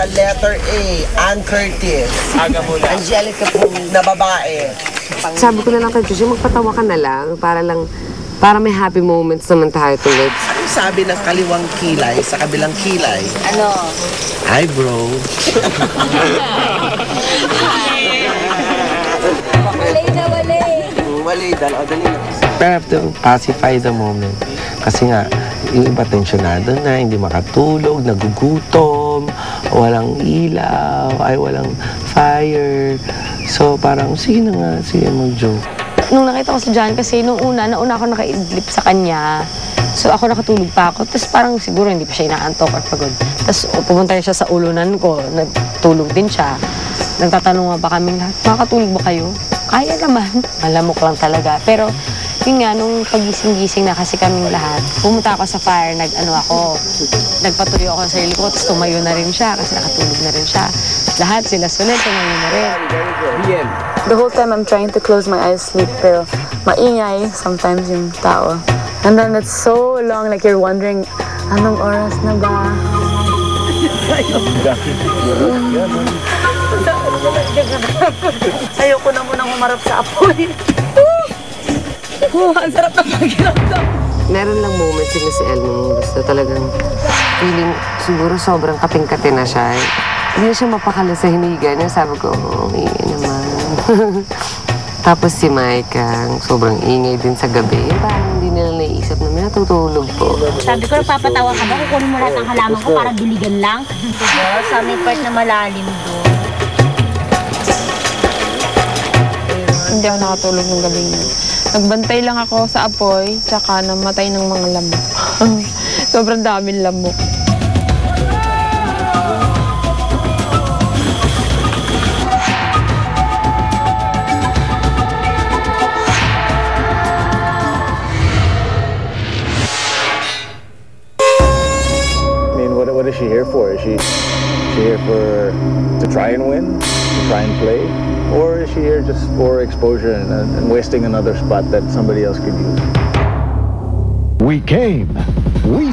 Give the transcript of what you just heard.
sa letter A, Ann Curtis. Angelica Pong na babae. Sabi ko na lang kay Josie, magpatawa ka na lang para may happy moments naman tayo tuloy. Ano sabi ng kaliwang kilay sa kabilang kilay? Ano? Hi, bro. Wali, dali na. Pero I have to pacify the moment. Kasi nga, yung iba tensyonado na, hindi makatulog, nagugutom, walang ilaw, walang fire. So parang, sige na nga, sige mag-joke. Nung nakita ko si John kasi nauna ako nakaidlip sa kanya. So ako nakatulog pa ako. Tapos parang siguro hindi pa siya inaantok at pagod. Tapos pumunta rin siya sa ulunan ko. Nagtulog din siya. Nagtatanong pa kaming lahat, makakatulog ba kayo? Kaya naman. Malamok lang talaga. Pero yun nga, nung pagising-gising na kasi kaming lahat, pumunta ako sa fire, nagpatuloy ako sa sarili ko, tapos tumayo na rin siya kasi nakatulog na rin siya. Lahat sila sunod, tumayo na rin. The whole time I'm trying to close my eyes, sleep, pero maingay sometimes yung tao. And then it's so long, like you're wondering, anong oras na ba? Ayoko na munang umarap sa apoy. Ang sarap na pakiramdam. Meron lang moments din si El nung gusto talagang feeling siguro sobrang kating-kati na siya. Hindi na siya mapakala sa hiniga niya. Sabi ko, ingay naman. Tapos si Micah, sobrang ingay din sa gabi. Parang hindi nila naiisip na may natutulog po. Sabi ko, papatawa ka ba? Kukunin mo lahat ng halaman ko para diligan lang. Sa may part na malalim doon. Hindi ako nakatulog ng gabi niya. Nagbantay lang ako sa apoy, tsaka namatay ng mga lamok. Sobrang daming lamok. I mean, what is she here for? Is she here to try and win, to try and play? Or is she here just for exposure and wasting another spot that somebody else could use? We came. We